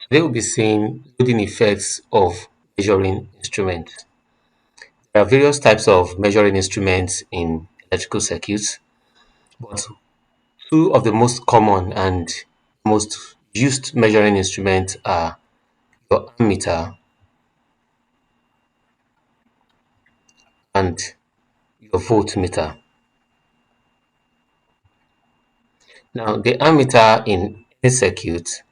Today we'll be seeing loading effects of measuring instruments. There are various types of measuring instruments in electrical circuits, but two of the most common and most used measuring instruments are your ammeter and your voltmeter. Now, the ammeter in any circuit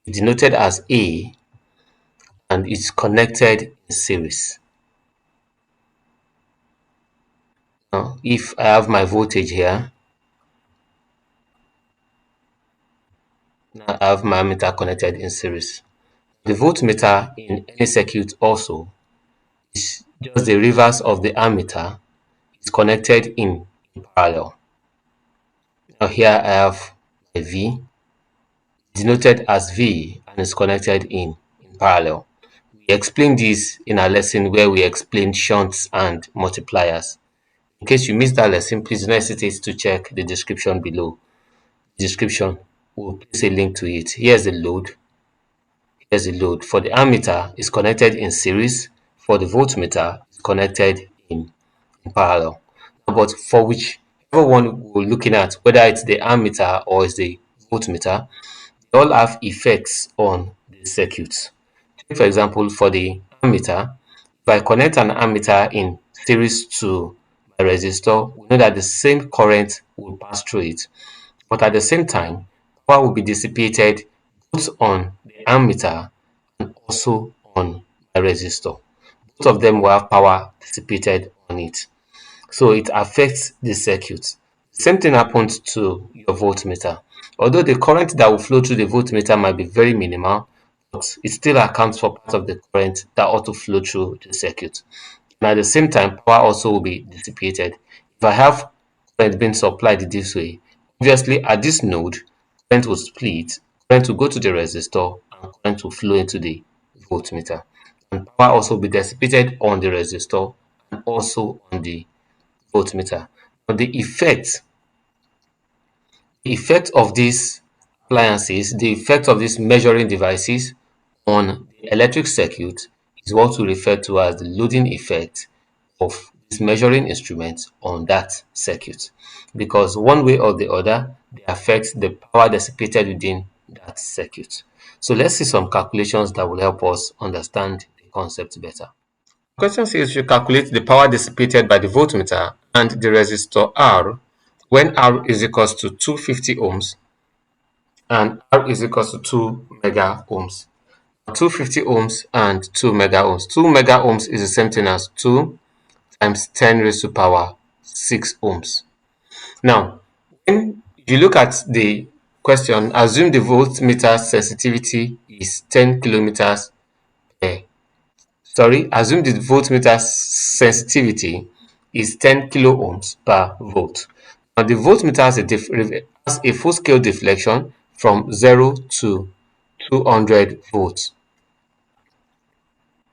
is denoted as A and is connected in series. Now, if I have my voltage here, now I have my ammeter connected in series. The voltmeter in any circuit also is just the reverse of the ammeter. It's connected in parallel. Now here I have a V denoted as V and is connected in parallel. We explained this in our lesson where we explained shunts and multipliers. In case you missed that lesson, please don't hesitate to check the description below. Description will place a link to it. Here's the load. Here's the load. For the ammeter, is connected in series. For the voltmeter, it's connected in parallel. But for whichever one we're looking at, whether it's the ammeter or it's the voltmeter, they all have effects on the circuit. Take for example, for the ammeter, if I connect an ammeter in series to my resistor, we know that the same current will pass through it. But at the same time, power will be dissipated both on the ammeter and also on my resistor. Both of them will have power dissipated on it. So it affects the circuit. Same thing happens to your voltmeter. Although the current that will flow through the voltmeter might be very minimal, but it still accounts for part of the current that ought to flow through the circuit. And at the same time, power also will be dissipated. If I have current being supplied this way, obviously at this node, current will split, current will go to the resistor, and current will flow into the voltmeter. And power also will be dissipated on the resistor and also on the voltmeter. But the effect of these appliances, the effect of these measuring devices on the electric circuit is what we refer to as the loading effect of these measuring instruments on that circuit. Because one way or the other, they affect the power dissipated within that circuit. So let's see some calculations that will help us understand the concept better. Question says you calculate the power dissipated by the voltmeter and the resistor R when R is equals to 250 ohms and R is equals to 2 mega ohms. 250 ohms and 2 mega ohms. 2 mega ohms is the same thing as 2 times 10 raised to power 6 ohms. Now, when you look at the question, assume the voltmeter sensitivity is 10 kilometers per assume the voltmeter sensitivity is 10 kilo ohms per volt. Now the voltmeter has a full scale deflection from 0 to 200 volts.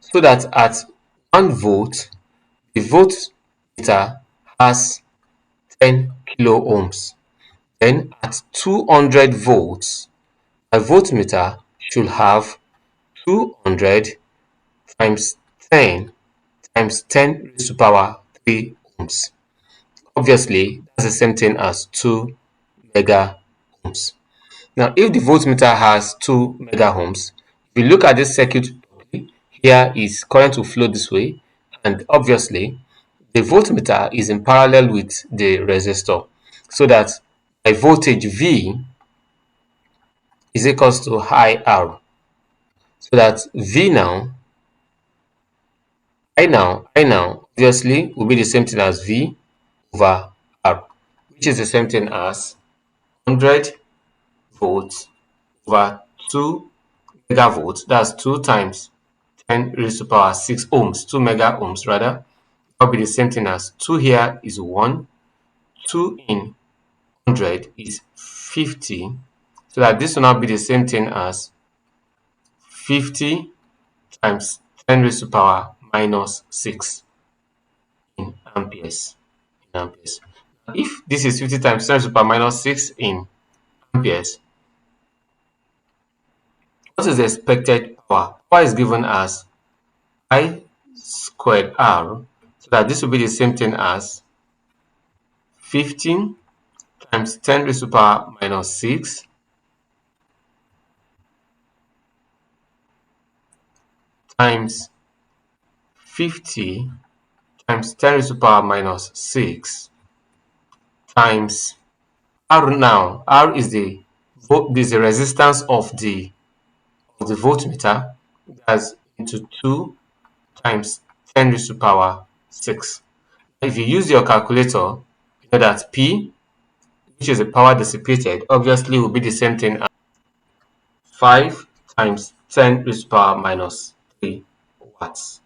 So that at 1 volt, the voltmeter has 10 kilo ohms. Then at 200 volts, a voltmeter should have 200 times 10 times 10 raised to power 3 ohms. Obviously, that's the same thing as 2 mega ohms. Now, if the voltmeter has 2 mega ohms, if you look at this circuit, here is current will flow this way, and obviously, the voltmeter is in parallel with the resistor, so that my voltage V is equals to IR. So that V now, I now, obviously, will be the same thing as V over R, which is the same thing as 100 volts over 2 megavolts. That's 2 times 10 raised to power 6 ohms, 2 mega ohms rather. That will be the same thing as 2 here is 1, 2 in 100 is 50. So that this will now be the same thing as 50 times 10 raised to power minus 6 in amperes. If this is 50 times 10 raised to power minus 6 in amperes, What is the expected power? Power is given as I squared R, so that this will be the same thing as 15 times 10 raised to the power minus 6 times 50 times 10 raised to the power minus 6 times R. Now R is the resistance of the voltmeter. That's into 2 times 10 raised to the power 6. If you use your calculator, you know that P, which is the power dissipated, obviously will be the same thing as 5 times 10 raised to the power minus 3 watts.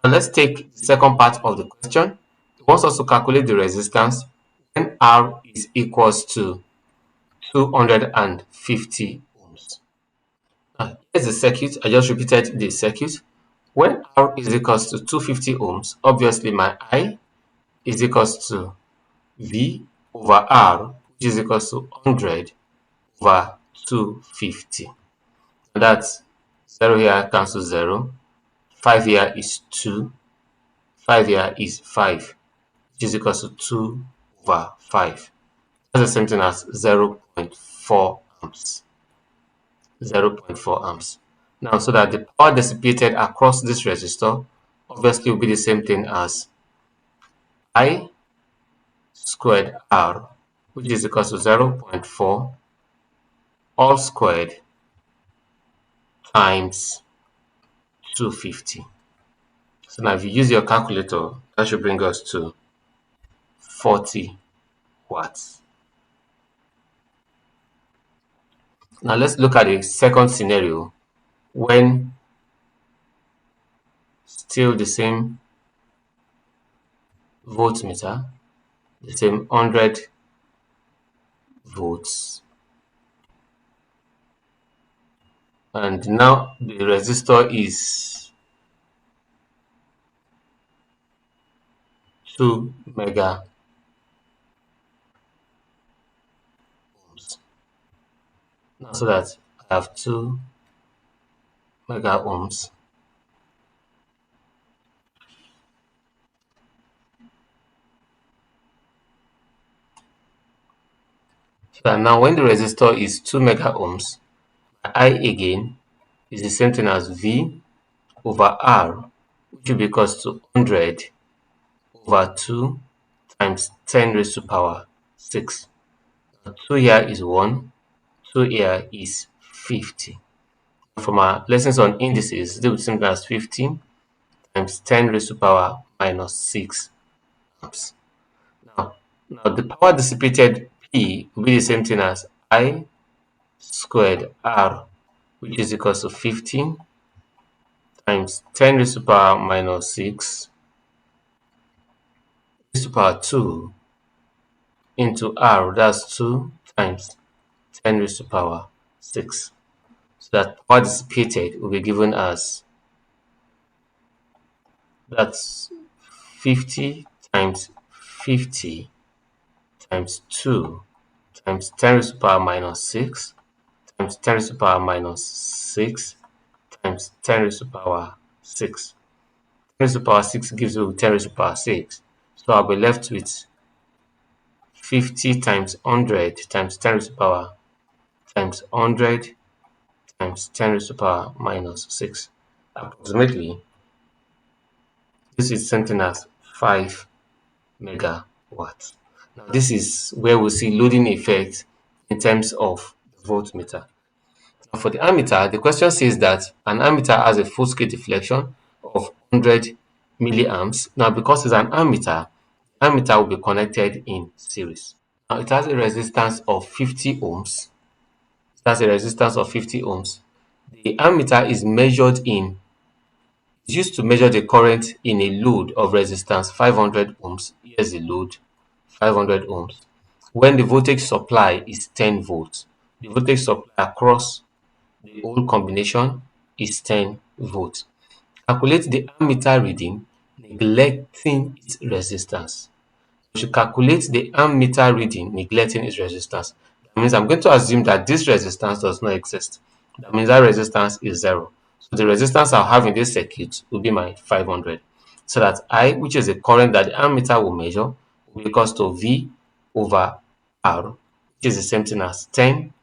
Now let's take the second part of the question. It wants us to calculate the resistance when R is equals to 250 ohms. Now here's the circuit. I just repeated the circuit. When R is equals to 250 ohms, obviously my I is equals to V over R, which is equals to 100 over 250. And that's 0 here cancels 0. 5 here is 2. 5 here is 5, which is equals to 2 over 5. That's the same thing as 0.4 amps. 0.4 amps. Now, so that the power dissipated across this resistor obviously will be the same thing as I squared R, which is equals to 0.4 all squared times 250. So now if you use your calculator, that should bring us to 40 watts. Now let's look at the second scenario when still the same voltmeter, the same 100 volts, and now the resistor is 2 mega ohms. Now so that I have 2 mega ohms, so now when the resistor is 2 mega ohms, I again is the same thing as V over R, which will be equals to 100 over 2 times 10 raised to power 6. Now 2 here is 1, 2 here is 50. From our lessons on indices, they will be same as 15 times 10 raised to power minus 6 amps. Now the power dissipated P will be the same thing as I squared R, which is equals to 15 times 10 raised to power minus 6 raised to power 2 into R, that's 2 times 10 raised to power 6. So that power dissipated will be given as, that's 50 times 50 times 2 times 10 raised to power minus 6 times 10 raised to power minus 6 times 10 raised to power 6. 10 raised to power 6 gives you 10 raised to power 6. So I'll be left with 50 times 100 times 10 raised to power times 100 times 10 raised to power minus 6. Approximately, this is something as 5 megawatts. Now, this is where we see loading effect in terms of the voltmeter. Now, for the ammeter, the question says that an ammeter has a full-scale deflection of 100 milliamps. Now, because it's an ammeter, ammeter will be connected in series. Now, it has a resistance of 50 ohms. That's a resistance of 50 ohms. The ammeter is measured in, it's used to measure the current in a load of resistance 500 ohms. Here's the load, 500 ohms. When the voltage supply is 10 volts, the voltage supply across the whole combination is 10 volts. Calculate the ammeter reading, neglecting its resistance. We should calculate the ammeter reading, neglecting its resistance. That means I'm going to assume that this resistance does not exist. That means that resistance is 0. So the resistance I'll have in this circuit will be my 500. So that I, which is the current that the ammeter will measure, will be equals to V over R, which is the same thing as 10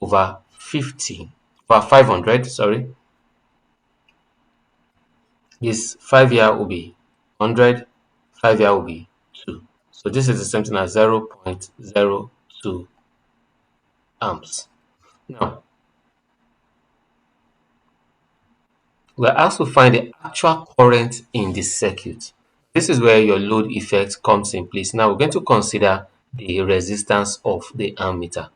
over 50 over 500. Sorry, this 5 here will be 100, 5 here will be 2. So this is the same thing as 0.02 amps. Now, we're asked to find the actual current in the circuit. This is where your load effect comes in place. Now, we're going to consider the resistance of the ammeter.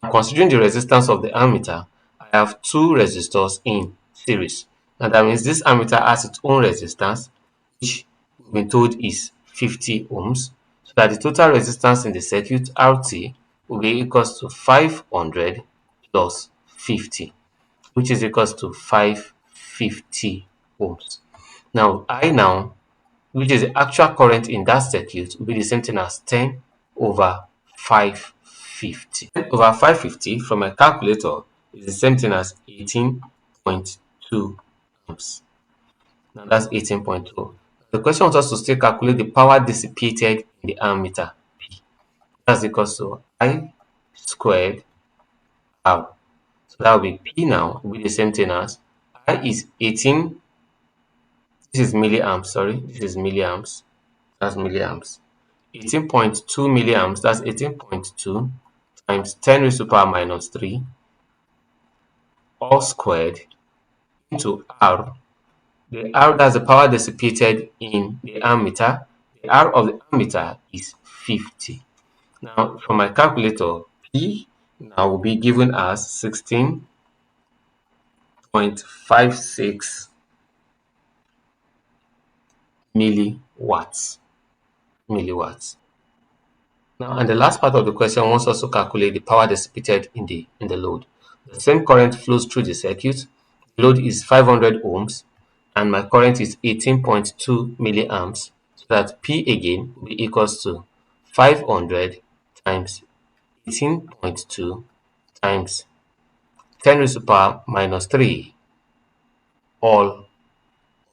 Considering the resistance of the ammeter, I have two resistors in series. Now, that means this ammeter has its own resistance, which we've been told is 50 ohms. So that the total resistance in the circuit, RT, will be equals to 500 plus 50, which is equals to 550 ohms. Now, which is the actual current in that circuit, will be the same thing as 10 over 550. 10 over 550 from my calculator is the same thing as 18.2 amps. Now that's 18.2. The question wants us to still calculate the power dissipated in the ammeter P. That's equals to I squared R. So that will be P now, will be the same thing as I is 18. This is milliamps, sorry. This is milliamps. That's milliamps. 18.2 milliamps, that's 18.2 times 10 raised to the power minus 3 all squared into R. The R, that's the power dissipated in the ammeter. The R of the ammeter is 50. Now, from my calculator, P now will be given as 16.56 milliwatts. Now, and the last part of the question wants us to calculate the power dissipated in the load. The same current flows through the circuit. The load is 500 ohms, and my current is 18.2 milliamps. So that P again will be equals to 500 times 18.2 times 10 raised to the power minus 3 all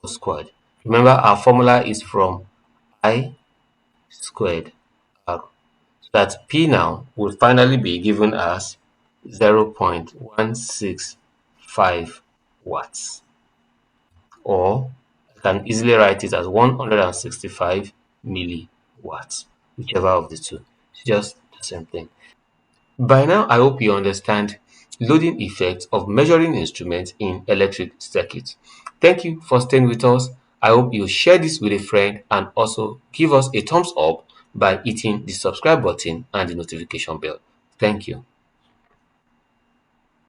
squared. Remember, our formula is from I squared R. That P now will finally be given as 0.165 watts, or I can easily write it as 165 milliwatts, whichever of the two. It's just the same thing. By now, I hope you understand loading effects of measuring instruments in electric circuits. Thank you for staying with us. I hope you share this with a friend and also give us a thumbs up by hitting the subscribe button and the notification bell. Thank you.